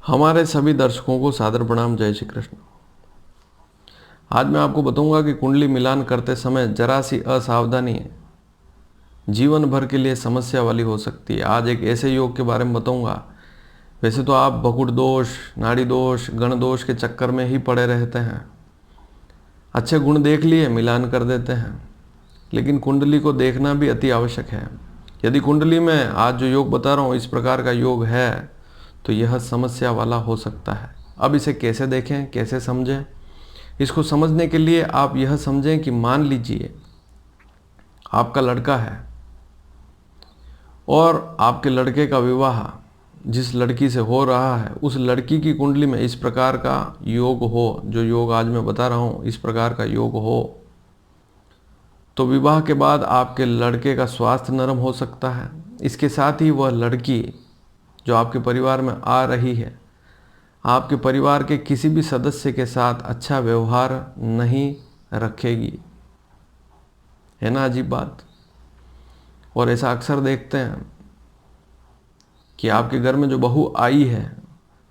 हमारे सभी दर्शकों को सादर प्रणाम। जय श्री कृष्ण। आज मैं आपको बताऊंगा कि कुंडली मिलान करते समय जरा सी असावधानी जीवन भर के लिए समस्या वाली हो सकती है। आज एक ऐसे योग के बारे में बताऊंगा। वैसे तो आप बकुट दोष, नाड़ी दोष, गण दोष के चक्कर में ही पड़े रहते हैं। अच्छे गुण देख लिए, मिलान कर देते हैं, लेकिन कुंडली को देखना भी अति आवश्यक है। यदि कुंडली में आज जो योग बता रहा हूँ इस प्रकार का योग है तो यह समस्या वाला हो सकता है। अब इसे कैसे देखें, कैसे समझें? इसको समझने के लिए आप यह समझें कि मान लीजिए आपका लड़का है और आपके लड़के का विवाह जिस लड़की से हो रहा है उस लड़की की कुंडली में इस प्रकार का योग हो, जो योग आज मैं बता रहा हूँ इस प्रकार का योग हो, तो विवाह के बाद आपके लड़के का स्वास्थ्य नरम हो सकता है। इसके साथ ही वह लड़की जो आपके परिवार में आ रही है, आपके परिवार के किसी भी सदस्य के साथ अच्छा व्यवहार नहीं रखेगी। है ना अजीब बात? और ऐसा अक्सर देखते हैं कि आपके घर में जो बहू आई है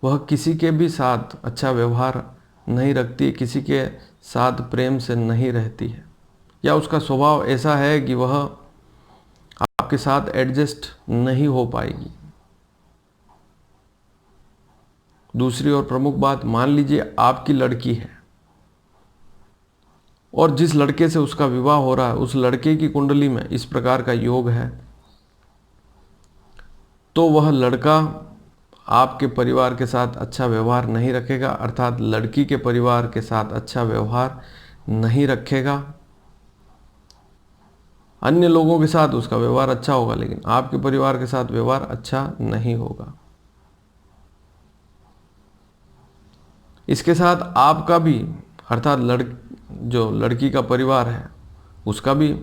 वह किसी के भी साथ अच्छा व्यवहार नहीं रखती, किसी के साथ प्रेम से नहीं रहती है, या उसका स्वभाव ऐसा है कि वह आपके साथ एडजस्ट नहीं हो पाएगी। दूसरी और प्रमुख बात, मान लीजिए आपकी लड़की है और जिस लड़के से उसका विवाह हो रहा है उस लड़के की कुंडली में इस प्रकार का योग है, तो वह लड़का आपके परिवार के साथ अच्छा व्यवहार नहीं रखेगा, अर्थात लड़की के परिवार के साथ अच्छा व्यवहार नहीं रखेगा। अन्य लोगों के साथ उसका व्यवहार अच्छा होगा, लेकिन आपके परिवार के साथ व्यवहार अच्छा नहीं होगा। इसके साथ आपका भी, अर्थात जो लड़की का परिवार है उसका भी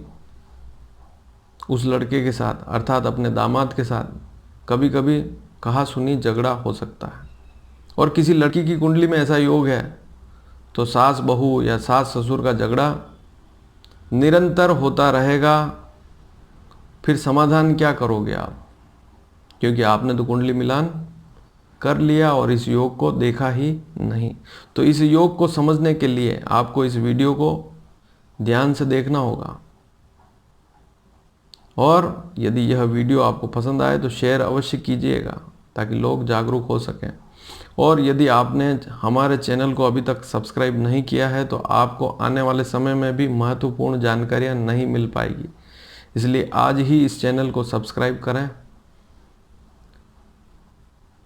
उस लड़के के साथ, अर्थात अपने दामाद के साथ कभी कभी कहा सुनी झगड़ा हो सकता है। और किसी लड़की की कुंडली में ऐसा योग है तो सास बहू या सास ससुर का झगड़ा निरंतर होता रहेगा। फिर समाधान क्या करोगे आप? क्योंकि आपने तो कुंडली मिलान कर लिया और इस योग को देखा ही नहीं। तो इस योग को समझने के लिए आपको इस वीडियो को ध्यान से देखना होगा, और यदि यह वीडियो आपको पसंद आए तो शेयर अवश्य कीजिएगा ताकि लोग जागरूक हो सकें। और यदि आपने हमारे चैनल को अभी तक सब्सक्राइब नहीं किया है तो आपको आने वाले समय में भी महत्वपूर्ण जानकारियां नहीं मिल पाएगी, इसलिए आज ही इस चैनल को सब्सक्राइब करें।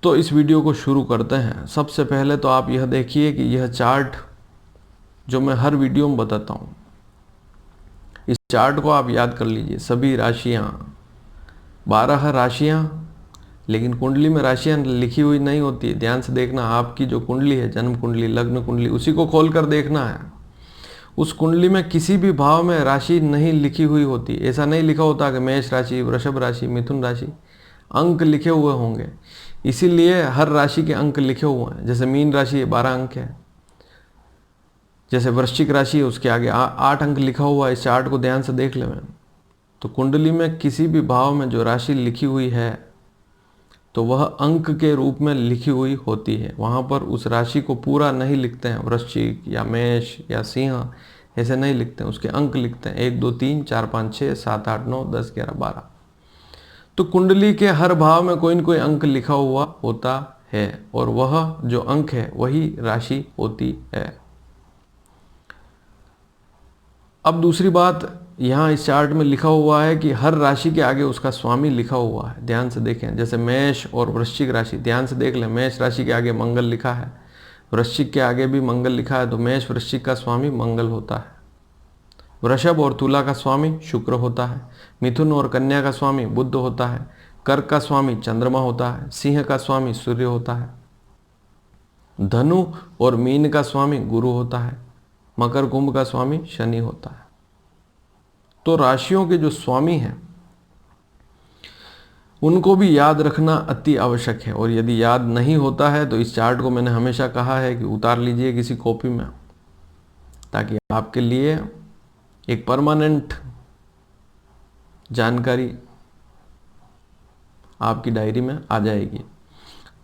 तो इस वीडियो को शुरू करते हैं। सबसे पहले तो आप यह देखिए कि यह चार्ट जो मैं हर वीडियो में बताता हूँ, इस चार्ट को आप याद कर लीजिए। सभी राशियाँ, 12 राशियाँ, लेकिन कुंडली में राशियाँ लिखी हुई नहीं होती है। ध्यान से देखना, आपकी जो कुंडली है, जन्म कुंडली, लग्न कुंडली, उसी को खोल कर देखना है। उस कुंडली में किसी भी भाव में राशि नहीं लिखी हुई होती। ऐसा नहीं लिखा होता कि मेष राशि, वृषभ राशि, मिथुन राशि। अंक लिखे हुए होंगे, इसीलिए हर राशि के अंक लिखे हुए हैं। जैसे मीन राशि 12 अंक है, जैसे वृश्चिक राशि है उसके आगे 8 अंक लिखा हुआ है। इस चार्ट को ध्यान से देख ले। तो कुंडली में किसी भी भाव में जो राशि लिखी हुई है तो वह अंक के रूप में लिखी हुई होती है। वहाँ पर उस राशि को पूरा नहीं लिखते हैं, वृश्चिक या मेष या सिंह ऐसे नहीं लिखते हैं, उसके अंक लिखते हैं 1 2 3 4 5 6 7 8 9 10 11 12। तो कुंडली के हर भाव में कोई न कोई अंक लिखा हुआ होता है, और वह जो अंक है वही राशि होती है। अब दूसरी बात, यहाँ इस चार्ट में लिखा हुआ है कि हर राशि के आगे उसका स्वामी लिखा हुआ है। ध्यान से देखें, जैसे मेष और वृश्चिक राशि, ध्यान से देख लें। मेष राशि के आगे मंगल लिखा है, वृश्चिक के आगे भी मंगल लिखा है, तो मेष वृश्चिक का स्वामी मंगल होता है। वृषभ और तुला का स्वामी शुक्र होता है। मिथुन और कन्या का स्वामी बुध होता है। कर्क का स्वामी चंद्रमा होता है। सिंह का स्वामी सूर्य होता है। धनु और मीन का स्वामी गुरु होता है। मकर कुंभ का स्वामी शनि होता है। तो राशियों के जो स्वामी हैं उनको भी याद रखना अति आवश्यक है। और यदि याद नहीं होता है तो इस चार्ट को मैंने हमेशा कहा है कि उतार लीजिए किसी कॉपी में, ताकि आपके लिए एक परमानेंट जानकारी आपकी डायरी में आ जाएगी।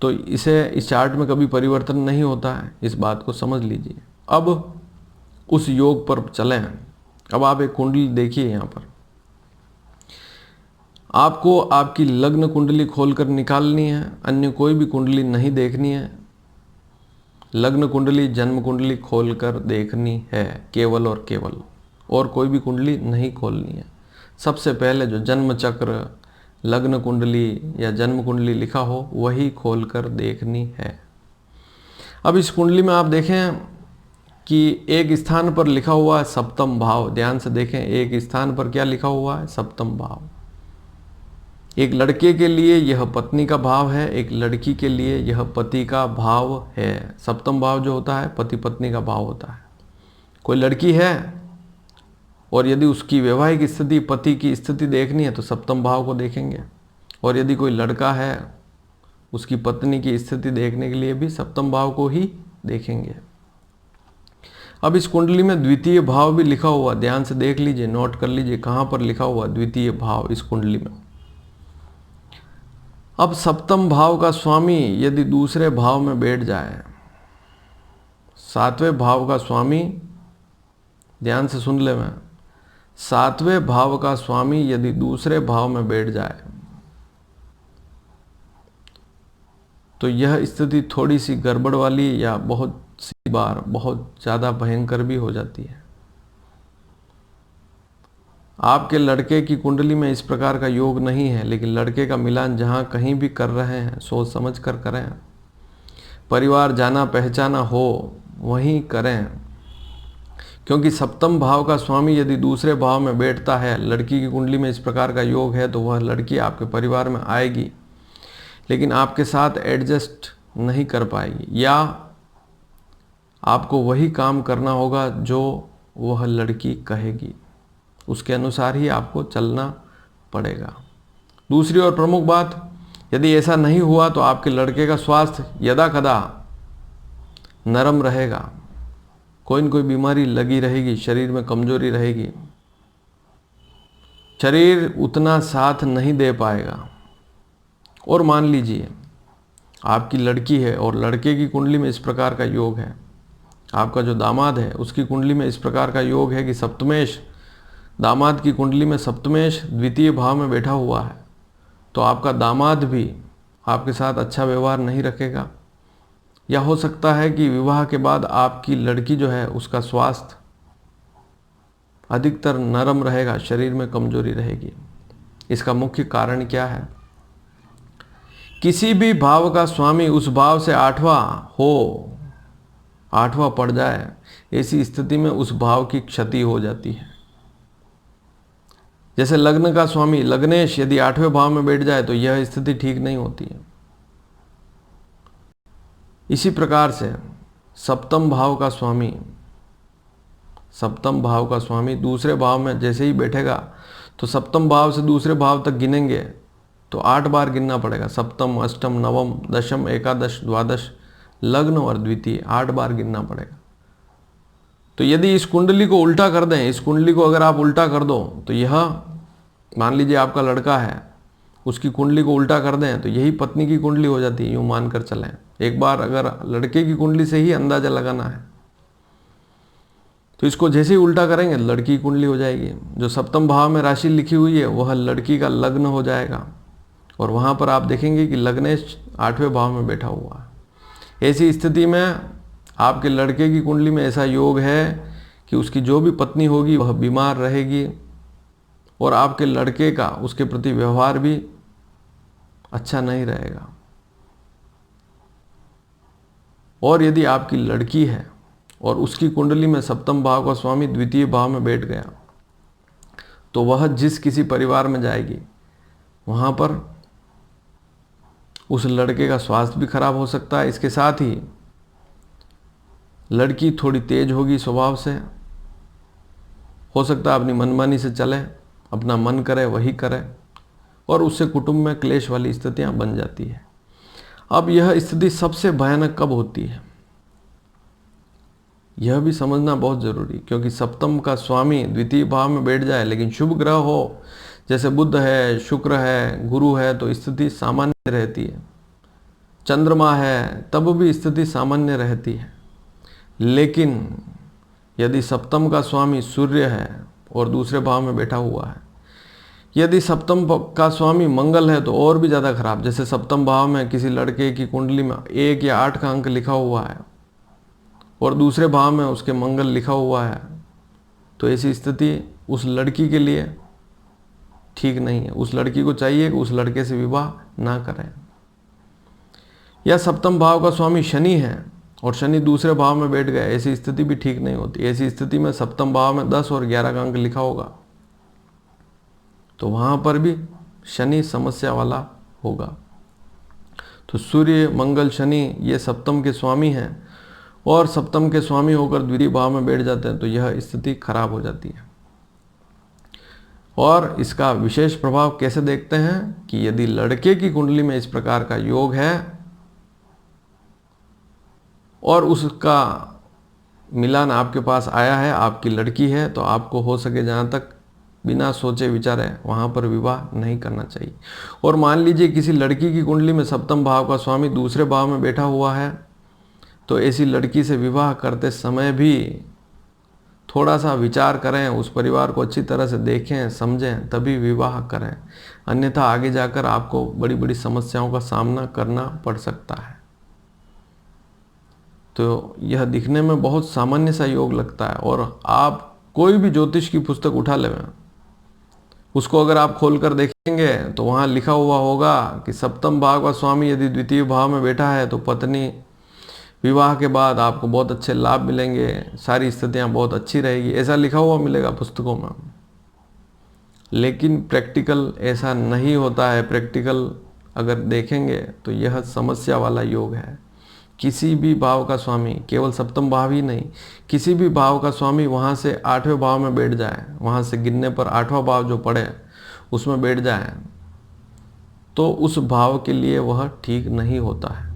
तो इस चार्ट में कभी परिवर्तन नहीं होता है, इस बात को समझ लीजिए। अब उस योग पर चलें। अब आप एक कुंडली देखिए, यहाँ पर आपको आपकी लग्न कुंडली खोलकर निकालनी है, अन्य कोई भी कुंडली नहीं देखनी है। लग्न कुंडली, जन्म कुंडली खोलकर देखनी है केवल और केवल, और कोई भी कुंडली नहीं खोलनी है। सबसे पहले जो जन्म चक्र, लग्न कुंडली या जन्म कुंडली लिखा हो वही खोलकर देखनी है। अब इस कुंडली में आप देखें कि एक स्थान पर लिखा हुआ है सप्तम भाव। ध्यान से देखें, एक स्थान पर क्या लिखा हुआ है? सप्तम भाव। एक लड़के के लिए यह पत्नी का भाव है, एक लड़की के लिए यह पति का भाव है। सप्तम भाव जो होता है पति पत्नी का भाव होता है। कोई लड़की है और यदि उसकी वैवाहिक स्थिति, पति की स्थिति देखनी है तो सप्तम भाव को देखेंगे, और यदि कोई लड़का है उसकी पत्नी की स्थिति देखने के लिए भी सप्तम भाव को ही देखेंगे। अब इस कुंडली में द्वितीय भाव भी लिखा हुआ, ध्यान से देख लीजिए, नोट कर लीजिए कहाँ पर लिखा हुआ द्वितीय भाव इस कुंडली में। अब सप्तम भाव का स्वामी यदि दूसरे भाव में बैठ जाए, सातवें भाव का स्वामी, ध्यान से सुन ले, मैं सातवें भाव का स्वामी यदि दूसरे भाव में बैठ जाए तो यह स्थिति थोड़ी सी गड़बड़ वाली या बहुत सी बार बहुत ज़्यादा भयंकर भी हो जाती है। आपके लड़के की कुंडली में इस प्रकार का योग नहीं है, लेकिन लड़के का मिलान जहाँ कहीं भी कर रहे हैं सोच समझ कर करें। परिवार जाना पहचाना हो वहीं करें, क्योंकि सप्तम भाव का स्वामी यदि दूसरे भाव में बैठता है, लड़की की कुंडली में इस प्रकार का योग है, तो वह लड़की आपके परिवार में आएगी लेकिन आपके साथ एडजस्ट नहीं कर पाएगी, या आपको वही काम करना होगा जो वह लड़की कहेगी, उसके अनुसार ही आपको चलना पड़ेगा। दूसरी और प्रमुख बात, यदि ऐसा नहीं हुआ तो आपके लड़के का स्वास्थ्य यदा कदा नरम रहेगा, कोई न कोई बीमारी लगी रहेगी, शरीर में कमजोरी रहेगी, शरीर उतना साथ नहीं दे पाएगा। और मान लीजिए आपकी लड़की है और लड़के की कुंडली में इस प्रकार का योग है, आपका जो दामाद है उसकी कुंडली में इस प्रकार का योग है कि सप्तमेश, दामाद की कुंडली में सप्तमेश द्वितीय भाव में बैठा हुआ है, तो आपका दामाद भी आपके साथ अच्छा व्यवहार नहीं रखेगा, या हो सकता है कि विवाह के बाद आपकी लड़की जो है उसका स्वास्थ्य अधिकतर नरम रहेगा, शरीर में कमजोरी रहेगी। इसका मुख्य कारण क्या है? किसी भी भाव का स्वामी उस भाव से आठवां पड़ जाए, ऐसी स्थिति में उस भाव की क्षति हो जाती है। जैसे लग्न का स्वामी लग्नेश यदि आठवें भाव में बैठ जाए तो यह स्थिति ठीक नहीं होती है। इसी प्रकार से सप्तम भाव का स्वामी दूसरे भाव में जैसे ही बैठेगा तो सप्तम भाव से दूसरे भाव तक गिनेंगे तो 8 बार गिनना पड़ेगा। सप्तम, अष्टम, नवम, दशम, एकादश, द्वादश, लग्न और द्वितीय, 8 बार गिनना पड़ेगा। तो यदि इस कुंडली को उल्टा कर दें, इस कुंडली को अगर आप उल्टा कर दो तो यह, मान लीजिए आपका लड़का है, उसकी कुंडली को उल्टा कर दें तो यही पत्नी की कुंडली हो जाती है, यूँ मान कर चलें। एक बार अगर लड़के की कुंडली से ही अंदाजा लगाना है तो इसको जैसे ही उल्टा करेंगे लड़की की कुंडली हो जाएगी। जो सप्तम भाव में राशि लिखी हुई है वह लड़की का लग्न हो जाएगा, और वहाँ पर आप देखेंगे कि लग्नेश 8वें भाव में बैठा हुआ है। ऐसी स्थिति में आपके लड़के की कुंडली में ऐसा योग है कि उसकी जो भी पत्नी होगी वह बीमार रहेगी, और आपके लड़के का उसके प्रति व्यवहार भी अच्छा नहीं रहेगा। और यदि आपकी लड़की है और उसकी कुंडली में सप्तम भाव का स्वामी द्वितीय भाव में बैठ गया तो वह जिस किसी परिवार में जाएगी वहाँ पर उस लड़के का स्वास्थ्य भी खराब हो सकता है। इसके साथ ही लड़की थोड़ी तेज होगी स्वभाव से, हो सकता है अपनी मनमानी से चले, अपना मन करे वही करे, और उससे कुटुंब में क्लेश वाली स्थितियां बन जाती है। अब यह स्थिति सबसे भयानक कब होती है यह भी समझना बहुत जरूरी, क्योंकि सप्तम का स्वामी द्वितीय भाव में बैठ जाए लेकिन शुभ ग्रह हो, जैसे बुध है, शुक्र है, गुरु है, तो स्थिति सामान्य रहती है। चंद्रमा है तब भी स्थिति सामान्य रहती है। लेकिन यदि सप्तम का स्वामी सूर्य है और दूसरे भाव में बैठा हुआ है, यदि सप्तम का स्वामी मंगल है तो और भी ज़्यादा खराब। जैसे सप्तम भाव में किसी लड़के की कुंडली में 1 या 8 का अंक लिखा हुआ है और दूसरे भाव में उसके मंगल लिखा हुआ है, तो ऐसी स्थिति उस लड़की के लिए ठीक नहीं है। उस लड़की को चाहिए कि उस लड़के से विवाह ना करें। या सप्तम भाव का स्वामी शनि है और शनि दूसरे भाव में बैठ गया, ऐसी स्थिति भी ठीक नहीं होती। ऐसी स्थिति में सप्तम भाव में 10 और 11 का अंक लिखा होगा तो वहाँ पर भी शनि समस्या वाला होगा। तो सूर्य मंगल शनि ये सप्तम के स्वामी हैं और सप्तम के स्वामी होकर द्वितीय भाव में बैठ जाते हैं तो यह स्थिति खराब हो जाती है। और इसका विशेष प्रभाव कैसे देखते हैं कि यदि लड़के की कुंडली में इस प्रकार का योग है और उसका मिलान आपके पास आया है, आपकी लड़की है, तो आपको हो सके जहाँ तक बिना सोचे विचारे वहाँ पर विवाह नहीं करना चाहिए। और मान लीजिए किसी लड़की की कुंडली में सप्तम भाव का स्वामी दूसरे भाव में बैठा हुआ है तो ऐसी लड़की से विवाह करते समय भी थोड़ा सा विचार करें, उस परिवार को अच्छी तरह से देखें समझें तभी विवाह करें, अन्यथा आगे जाकर आपको बड़ी बड़ी समस्याओं का सामना करना पड़ सकता है। तो यह दिखने में बहुत सामान्य सा योग लगता है और आप कोई भी ज्योतिष की पुस्तक उठा लें, उसको अगर आप खोल कर देखेंगे तो वहाँ लिखा हुआ होगा कि सप्तम भाव का स्वामी यदि द्वितीय भाव में बैठा है तो पत्नी विवाह के बाद आपको बहुत अच्छे लाभ मिलेंगे, सारी स्थितियाँ बहुत अच्छी रहेगी, ऐसा लिखा हुआ मिलेगा पुस्तकों में। लेकिन प्रैक्टिकल ऐसा नहीं होता है। प्रैक्टिकल अगर देखेंगे तो यह समस्या वाला योग है। किसी भी भाव का स्वामी, केवल सप्तम भाव ही नहीं, किसी भी भाव का स्वामी वहाँ से 8वें भाव में बैठ जाए, वहाँ से गिनने पर 8वां भाव जो पड़े उसमें बैठ जाए तो उस भाव के लिए वह ठीक नहीं होता है।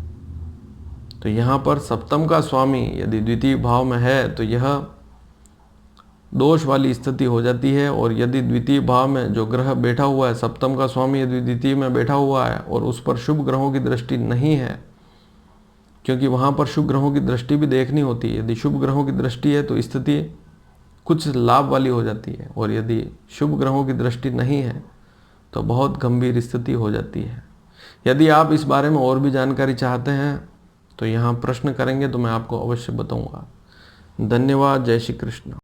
तो यहाँ पर सप्तम का स्वामी यदि द्वितीय भाव में है तो यह दोष वाली स्थिति हो जाती है। और यदि द्वितीय भाव में जो ग्रह बैठा हुआ है, सप्तम का स्वामी यदि द्वितीय में बैठा हुआ है और उस पर शुभ ग्रहों की दृष्टि नहीं है, क्योंकि वहाँ पर शुभ ग्रहों की दृष्टि भी देखनी होती है। यदि शुभ ग्रहों की दृष्टि है तो स्थिति कुछ लाभ वाली हो जाती है और यदि शुभ ग्रहों की दृष्टि नहीं है तो बहुत गंभीर स्थिति हो जाती है। यदि आप इस बारे में और भी जानकारी चाहते हैं तो यहाँ प्रश्न करेंगे तो मैं आपको अवश्य बताऊँगा। धन्यवाद। जय श्री कृष्ण।